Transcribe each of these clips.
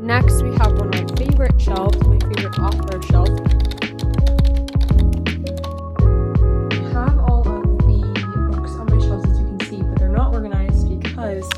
Next, we have one of my favorite shelves, my favorite author shelf. I have all of the books on my shelves, as you can see, but they're not organized because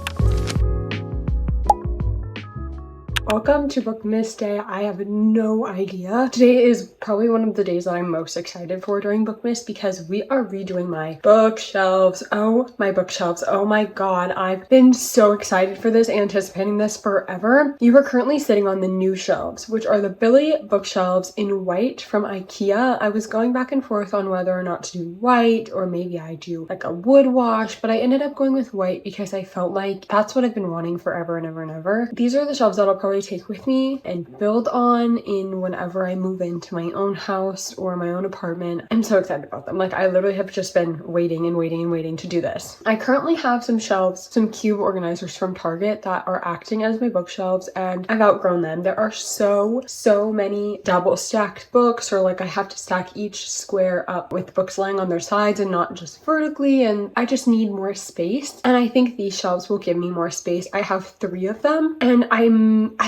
welcome to Bookmas Day. I have no idea. Today is probably one of the days that I'm most excited for during Bookmas because we are redoing my bookshelves. Oh, my bookshelves. Oh my god. I've been so excited for this, anticipating this forever. You are currently sitting on the new shelves, which are the Billy bookshelves in white from IKEA. I was going back and forth on whether or not to do white or maybe I do like a wood wash, but I ended up going with white because I felt like that's what I've been wanting forever and ever and ever. These are the shelves that I'll probably take with me and build on in whenever I move into my own house or my own apartment. I'm so excited about them. Like I literally have just been waiting and waiting and waiting to do this. I currently have some shelves, some cube organizers from Target that are acting as my bookshelves and I've outgrown them. There are so many double stacked books, or like I have to stack each square up with books lying on their sides and not just vertically, and I just need more space. And I think these shelves will give me more space. I have 3 of them and I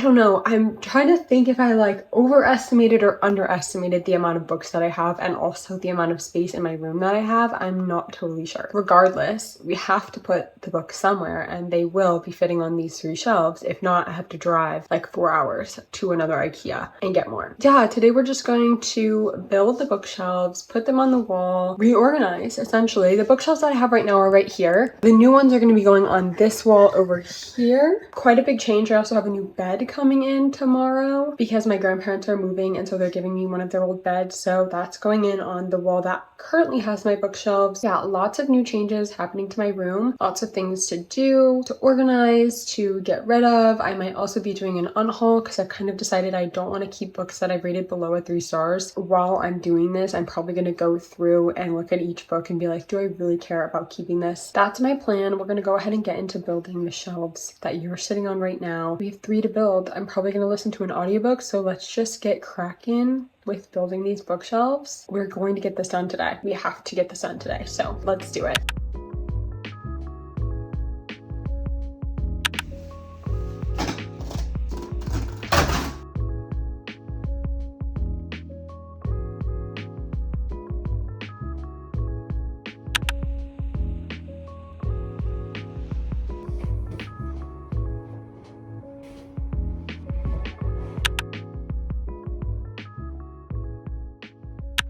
don't know, I'm trying to think if I like overestimated or underestimated the amount of books that I have and also the amount of space in my room that I have. I'm not totally sure. Regardless, we have to put the books somewhere and they will be fitting on these 3 shelves. If not, I have to drive like 4 hours to another IKEA and get more. Yeah, today we're just going to build the bookshelves, put them on the wall, reorganize essentially. The bookshelves that I have right now are right here. The new ones are going to be going on this wall over here. Quite a big change. I also have a new bed coming in tomorrow because my grandparents are moving and so they're giving me one of their old beds. So that's going in on the wall that currently has my bookshelves. Yeah, lots of new changes happening to my room. Lots of things to do, to organize, to get rid of. I might also be doing an unhaul because I've kind of decided I don't want to keep books that I've rated below a 3 stars. While I'm doing this, I'm probably going to go through and look at each book and be like, do I really care about keeping this? That's my plan. We're going to go ahead and get into building the shelves that you're sitting on right now. We have 3 to build. I'm probably going to listen to an audiobook, so let's just get cracking with building these bookshelves. We're going to get this done today. We have to get this done today, so let's do it.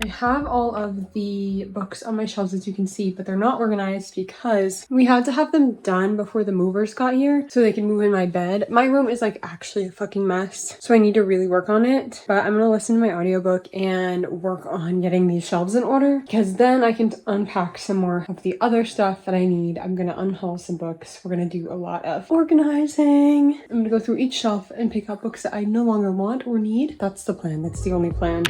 I have all of the books on my shelves, as you can see, but they're not organized because we had to have them done before the movers got here so they can move in my bed. My room is like actually a fucking mess, so I need to really work on it. But I'm gonna listen to my audiobook and work on getting these shelves in order because then I can unpack some more of the other stuff that I need. I'm gonna unhaul some books. We're gonna do a lot of organizing. I'm gonna go through each shelf and pick up books that I no longer want or need. That's the plan. That's the only plan.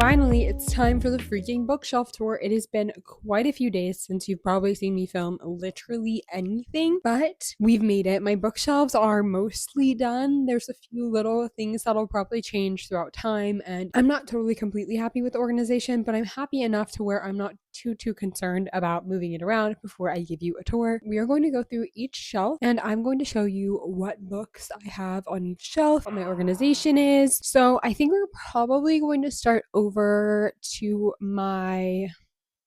Finally, it's time for the freaking bookshelf tour. It has been quite a few days since you've probably seen me film literally anything, but we've made it. My bookshelves are mostly done. There's a few little things that'll probably change throughout time, and I'm not totally completely happy with the organization, but I'm happy enough to where I'm not too concerned about moving it around before I give you a tour. We are going to go through each shelf and I'm going to show you what books I have on each shelf, what my organization is. So I think we're probably going to start over to my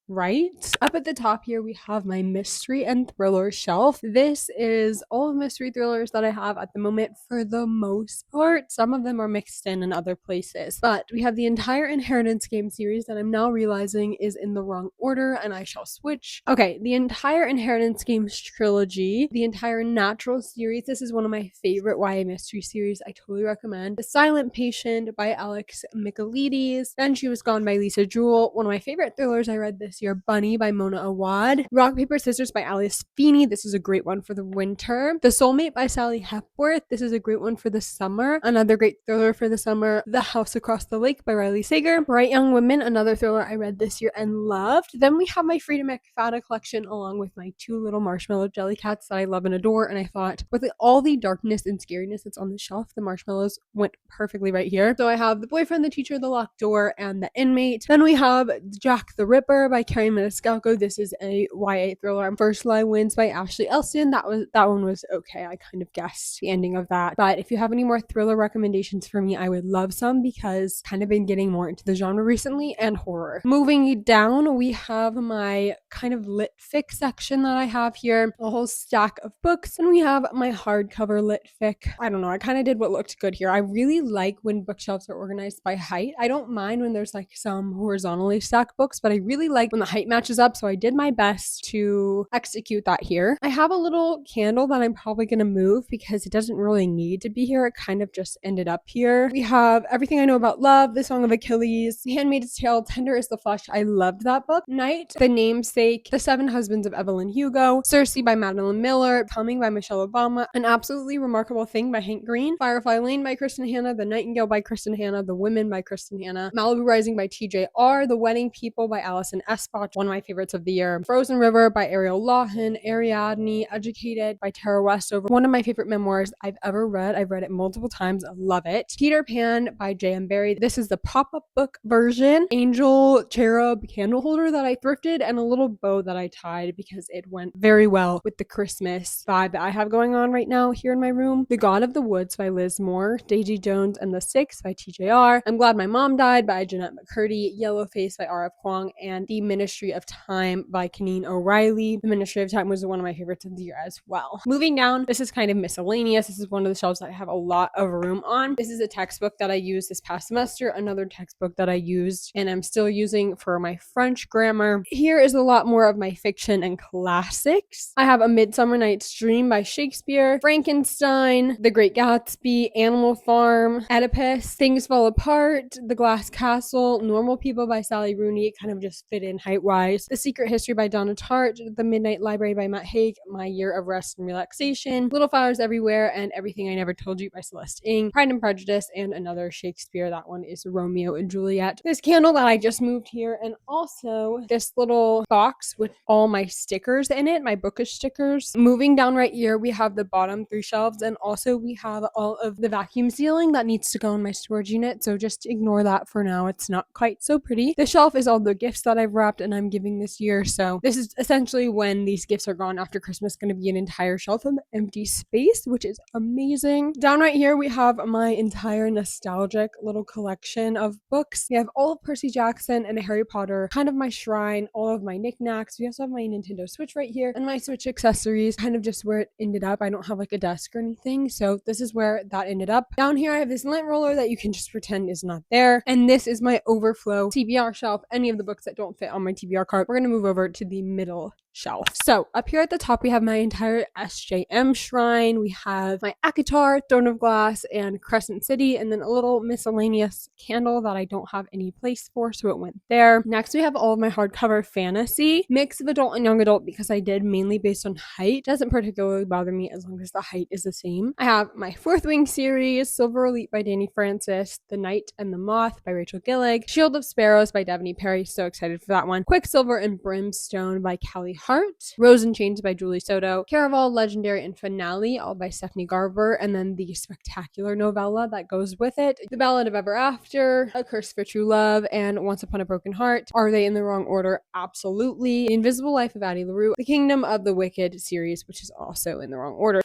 right. Up at the top here, we have my mystery and thriller shelf. This is all of mystery thrillers that I have at the moment for the most part. Some of them are mixed in other places, but we have the entire Inheritance Game series that I'm now realizing is in the wrong order and I shall switch. Okay, the entire Inheritance Games trilogy, the entire Natural series. This is one of my favorite YA mystery series. I totally recommend. The Silent Patient by Alex Michaelides. Then She Was Gone by Lisa Jewell. One of my favorite thrillers I read this this year. Bunny by Mona Awad. Rock, Paper, Scissors by Alice Feeney. This is a great one for the winter. The Soulmate by Sally Hepworth. This is a great one for the summer. Another great thriller for the summer. The House Across the Lake by Riley Sager. Bright Young Women, another thriller I read this year and loved. Then we have my Frida McFadden collection along with my 2 little marshmallow jelly cats that I love and adore. And I thought with all the darkness and scariness that's on the shelf, the marshmallows went perfectly right here. So I have The Boyfriend, the Teacher, The Locked Door, and The Inmate. Then we have Jack the Ripper by Carrie Maniscalco. This is a YA thriller. First Lie Wins by Ashley Elston. That one was okay. I kind of guessed the ending of that. But if you have any more thriller recommendations for me, I would love some because kind of been getting more into the genre recently, and horror. Moving down, we have my kind of lit fic section that I have here. A whole stack of books, and we have my hardcover lit fic. I don't know. I kind of did what looked good here. I really like when bookshelves are organized by height. I don't mind when there's like some horizontally stacked books, but I really like when the height matches up. So I did my best to execute that here. I have a little candle that I'm probably going to move because it doesn't really need to be here. It kind of just ended up here. We have Everything I Know About Love, The Song of Achilles, The Handmaid's Tale, Tender is the Flesh. I loved that book. Night, The Namesake, The Seven Husbands of Evelyn Hugo, Circe by Madeline Miller, Coming by Michelle Obama, An Absolutely Remarkable Thing by Hank Green, Firefly Lane by Kristen Hanna, The Nightingale by Kristen Hanna, The Women by Kristen Hanna, Malibu Rising by TJR, The Wedding People by Allison Espach, one of my favorites of the year, Frozen River by Ariel Lawson, Ariadne, Educated by Tara Westover, one of my favorite memoirs I've ever read. I've read it multiple times. I love it. Peter Pan by J.M. Barrie. This is the pop-up book version. Angel cherub candle holder that I thrifted and a little bow that I tied because it went very well with the Christmas vibe that I have going on right now here in my room. The God of the Woods by Liz Moore, Daisy Jones and the Six by TJR, I'm Glad My Mom Died by Jeanette McCurdy, Yellowface by R.F. Kuang, and The Ministry of Time by Keneen O'Reilly. The Ministry of Time was one of my favorites of the year as well. Moving down, this is kind of miscellaneous. This is one of the shelves that I have a lot of room on. This is a textbook that I used this past semester, another textbook that I used and I'm still using for my French grammar. Here is a lot more of my fiction and classics. I have A Midsummer Night's Dream by Shakespeare, Frankenstein, The Great Gatsby, Animal Farm, Oedipus, Things Fall Apart, The Glass Castle, Normal People by Sally Rooney. It kind of just fit in height-wise. The Secret History by Donna Tartt, The Midnight Library by Matt Haig, My Year of Rest and Relaxation, Little Flowers Everywhere, and Everything I Never Told You by Celeste Ng, Pride and Prejudice, and another Shakespeare. That one is Romeo and Juliet. This candle that I just moved here, and also this little box with all my stickers in it, my bookish stickers. Moving down right here, we have the bottom 3 shelves, and also we have all of the vacuum sealing that needs to go in my storage unit, so just ignore that for now. It's not quite so pretty. The shelf is all the gifts that I've wrapped and I'm giving this year, so this is essentially when these gifts are gone after Christmas, going to be an entire shelf of empty space, which is amazing. Down right here, we have my entire nostalgic little collection of books. We have all of Percy Jackson and Harry Potter, kind of my shrine, all of my knickknacks. We also have my Nintendo Switch right here and my Switch accessories, kind of just where it ended up. I don't have like a desk or anything, so this is where that ended up. Down here, I have this lint roller that you can just pretend is not there, and this is my overflow TBR shelf. Any of the books that don't fit on my TBR cart, we're going to move over to the middle shelf. So up here at the top, we have my entire SJM shrine. We have my ACOTAR, Throne of Glass, and Crescent City, and then a little miscellaneous candle that I don't have any place for, so it went there. Next, we have all of my hardcover fantasy, mix of adult and young adult, because I did mainly based on height. Doesn't particularly bother me as long as the height is the same. I have my Fourth Wing series, Silver Elite by Danny Francis, The Knight and the Moth by Rachel Gillig, Shield of Sparrows by Devney Perry, so excited for that one, Quicksilver and Brimstone by Callie Hart, Rose and Chains by Julie Soto, Caraval, Legendary, and Finale, all by Stephanie Garber, and then the spectacular novella that goes with it, The Ballad of Ever After, A Curse for True Love, and Once Upon a Broken Heart. Are they in the wrong order? Absolutely. The Invisible Life of Addie LaRue, The Kingdom of the Wicked series, which is also in the wrong order.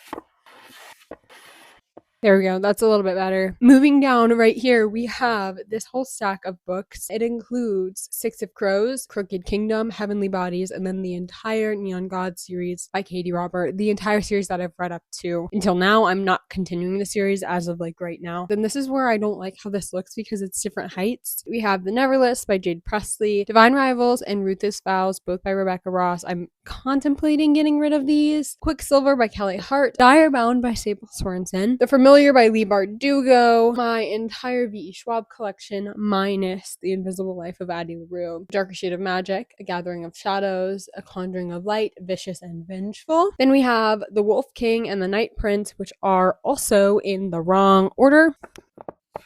There we go. That's a little bit better. Moving down right here, we have this whole stack of books. It includes Six of Crows, Crooked Kingdom, Heavenly Bodies, and then the entire Neon God series by Katie Robert. The entire series that I've read up to until now. I'm not continuing the series as of like right now. Then this is where I don't like how this looks because it's different heights. We have The Neverless by Jade Presley, Divine Rivals, and Ruthless Vows, both by Rebecca Ross. I'm contemplating getting rid of these. Quicksilver by Kelly Hart, Dire Bound by Sable Sorensen, The Familiar Familiar by Leigh Bardugo, my entire V.E. Schwab collection minus The Invisible Life of Addie LaRue, Darker Shade of Magic, A Gathering of Shadows, A Conjuring of Light, Vicious and Vengeful. Then we have The Wolf King and The Night Prince, which are also in the wrong order.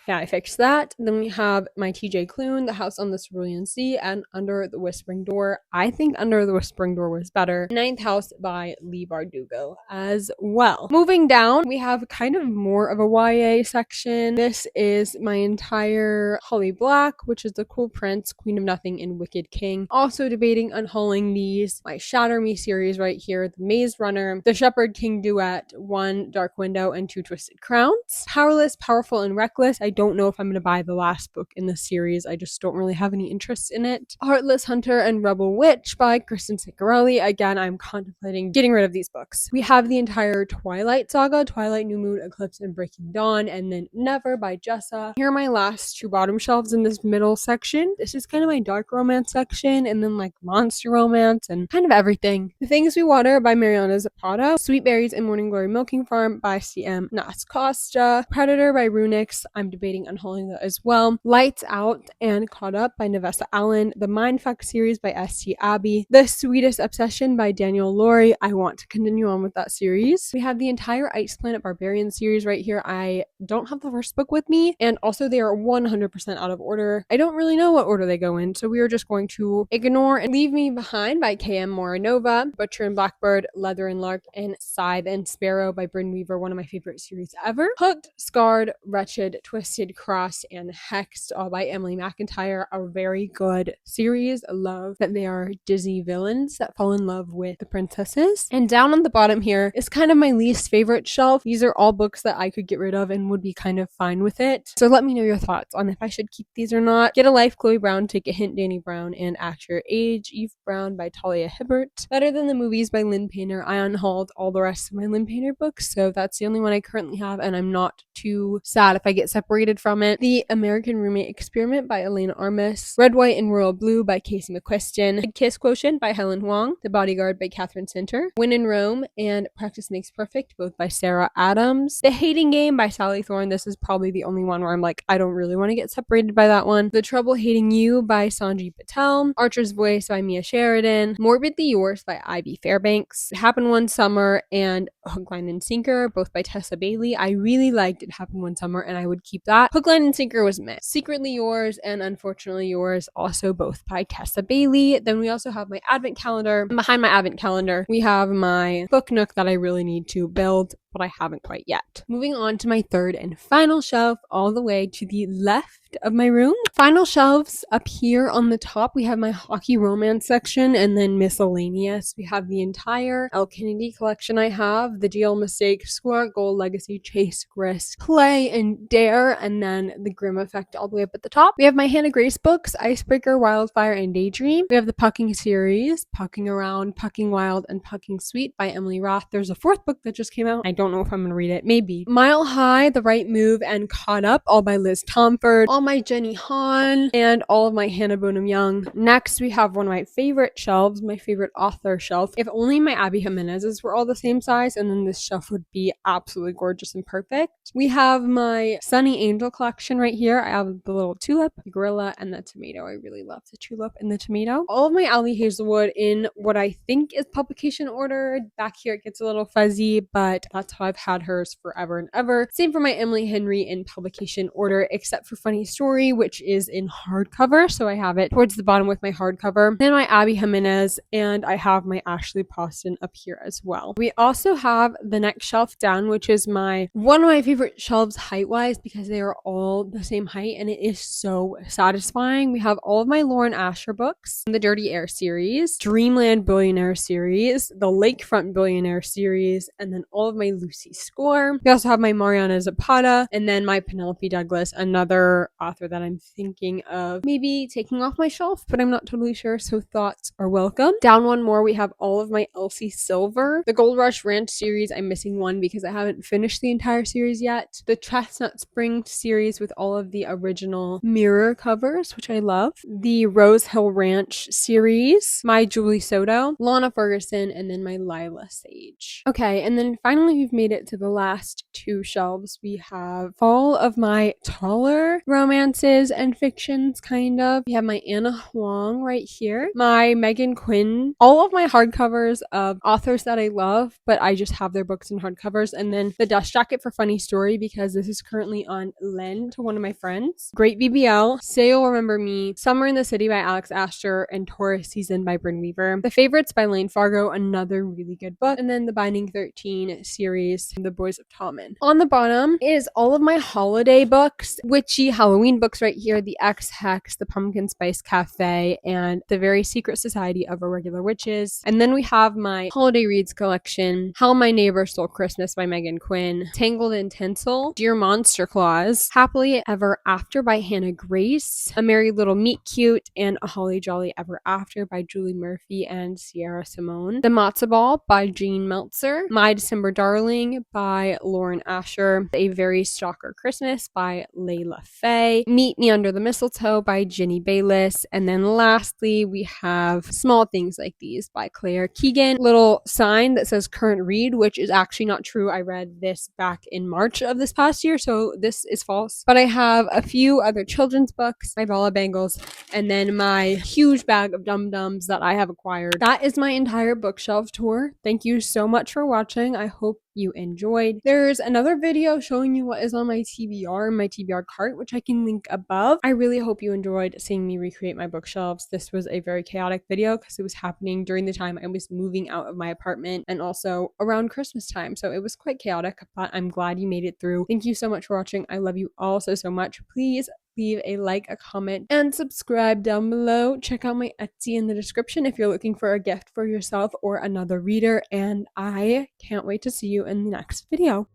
Yeah, I fixed that. Then we have my TJ Klune, The House on the Cerulean Sea, and Under the Whispering Door. I think Under the Whispering Door was better. Ninth House by Leigh Bardugo as well. Moving down, we have kind of more of a YA section. This is my entire Holly Black, which is The Cool Prince, Queen of Nothing, and Wicked King. Also debating unhauling these. My Shatter Me series right here, The Maze Runner, The Shepherd King Duet, One Dark Window, and Two Twisted Crowns. Powerless, Powerful, and Reckless. I don't know if I'm going to buy the last book in this series. I just don't really have any interest in it. Heartless Hunter and Rebel Witch by Kristen Ciccarelli. Again, I'm contemplating getting rid of these books. We have the entire Twilight saga, Twilight, New Moon, Eclipse, and Breaking Dawn, and then Never by Jessa. Here are my last two bottom shelves in this middle section. This is kind of my dark romance section, and then like monster romance and kind of everything. The Things We Water by Mariana Zapata. Sweet Berries and Morning Glory Milking Farm by C.M. Nas Costa. Predator by Runix. I'm debating unhauling that as well. Lights Out and Caught Up by Nevessa Allen. The Mindfuck series by S.T. Abbey. The Sweetest Obsession by Daniel Laurie. I want to continue on with that series. We have the entire Ice Planet Barbarian series right here. I don't have the first book with me, and also they are 100% out of order. I don't really know what order they go in, so we are just going to ignore and Leave Me Behind by K.M. Moranova. Butcher and Blackbird, Leather and Lark, and Scythe and Sparrow by Bryn Weaver, one of my favorite series ever. Hooked, Scarred, Wretched, Twisted, Crossed, and Hexed, all by Emily McIntyre. A very good series. I love that they are Disney villains that fall in love with the princesses. And down on the bottom here is kind of my least favorite shelf. These are all books that I could get rid of and would be kind of fine with it. So let me know your thoughts on if I should keep these or not. Get a Life, Chloe Brown, Take a Hint, Danny Brown, and Act Your Age, Eve Brown by Talia Hibbert. Better Than the Movies by Lynn Painter. I unhauled all the rest of my Lynn Painter books, so that's the only one I currently have, and I'm not too sad if I get separated from it. The American Roommate Experiment by Elena Armis. Red, White, and Royal Blue by Casey McQuiston. Good Kiss Quotient by Helen Huang. The Bodyguard by Catherine Center. When in Rome and Practice Makes Perfect, both by Sarah Adams. The Hating Game by Sally Thorne. This is probably the only one where I'm like, I don't really want to get separated by that one. The Trouble Hating You by Sanji Patel. Archer's Voice by Mia Sheridan. Morbidly Yours by Ivy Fairbanks. It Happened One Summer and Hook, Line, and Sinker, both by Tessa Bailey. I really liked It Happened One Summer, and I would keep that. Hook, Line, and Sinker was meh. Secretly Yours and Unfortunately Yours, also both by Tessa Bailey. Then we also have my advent calendar. And behind my advent calendar, we have my book nook that I really need to build, but I haven't quite yet. Moving on to my third and final shelf, all the way to the left of my room. Final shelves up here on the top, we have my hockey romance section, and then miscellaneous. We have the entire Elle Kennedy collection I have, The Deal, Mistake, Score, Goal, Legacy, Chase, Risk, Play, and Dare, and then The Grimm Effect all the way up at the top. We have my Hannah Grace books, Icebreaker, Wildfire, and Daydream. We have the Pucking series, Pucking Around, Pucking Wild, and Pucking Sweet by Emily Roth. There's a fourth book that just came out. I don't know if I'm going to read it. Maybe. Mile High, The Right Move, and Caught Up, all by Liz Tomford. All my Jenny Han, and all of my Hannah Bonham Young. Next, we have one of my favorite shelves, my favorite author shelf. If only my Abby Jimenez's were all the same size, and then this shelf would be absolutely gorgeous and perfect. We have my Sunny Angel collection right here. I have the little tulip, the gorilla, and the tomato. I really love the tulip and the tomato. All of my Ali Hazelwood in what I think is publication order. Back here it gets a little fuzzy, but that's how I've had hers forever and ever. Same for my Emily Henry in publication order, except for Funny Story, which is in hardcover, so I have it towards the bottom with my hardcover. Then my Abby Jimenez, and I have my Ashley Poston up here as well. We also have the next shelf down, which is one of my favorite shelves height-wise, because they are all the same height, and it is so satisfying. We have all of my Lauren Asher books, the Dirty Air series, Dreamland Billionaire series, the Lakefront Billionaire series, and then all of my Lucy Score. We also have my Mariana Zapata, and then my Penelope Douglas, another author that I'm thinking of maybe taking off my shelf, but I'm not totally sure, so thoughts are welcome. Down one more, we have all of my Elsie Silver, the Gold Rush Ranch series. I'm missing one because I haven't finished the entire series yet. The Chestnut Spring series with all of the original mirror covers, which I love. The Rose Hill Ranch series, my Julie Soto, Lana Ferguson, and then my Lila Sage. Okay, and then finally we've we've made it to the last two shelves. We have all of my taller romances and fictions, kind of. We have my Anna Huang right here, my Megan Quinn, all of my hardcovers of authors that I love, but I just have their books in hardcovers, and then the Dust Jacket for Funny Story because this is currently on lend to one of my friends. Great BBL, Say You'll Remember Me, Summer in the City by Alex Astor, and Taurus Season by Bryn Weaver. The Favorites by Lane Fargo, another really good book, and then the Binding 13 series, The Boys of Tommen. On the bottom is all of my holiday books, witchy Halloween books right here, The X Hex, The Pumpkin Spice Cafe, and The Very Secret Society of Irregular Witches. And then we have my holiday reads collection, How My Neighbor Stole Christmas by Megan Quinn, Tangled in Tinsel, Dear Monster Claus, Happily Ever After by Hannah Grace, A Merry Little Meet Cute, and A Holly Jolly Ever After by Julie Murphy and Sierra Simone, The Matzo Ball by Jean Meltzer, My December Darling by Lauren Asher, A Very Stalker Christmas by Layla Faye, Meet Me Under the Mistletoe by Ginny Bayliss, and then lastly we have Small Things Like These by Claire Keegan. Little sign that says current read, which is actually not true. I read this back in March of this past year, so this is false. But I have a few other children's books, my Bala Bangles, and then my huge bag of Dum-Dums that I have acquired. That is my entire bookshelf tour. Thank you so much for watching. I hope you enjoyed. There's another video showing you what is on my TBR cart, which I can link above. I really hope you enjoyed seeing me recreate my bookshelves. This was a very chaotic video because it was happening during the time I was moving out of my apartment and also around Christmas time. So it was quite chaotic, but I'm glad you made it through. Thank you so much for watching. I love you all so much. Please leave a like, a comment, and subscribe down below. Check out my Etsy in the description if you're looking for a gift for yourself or another reader, and I can't wait to see you in the next video.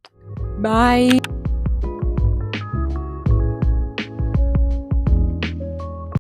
Bye!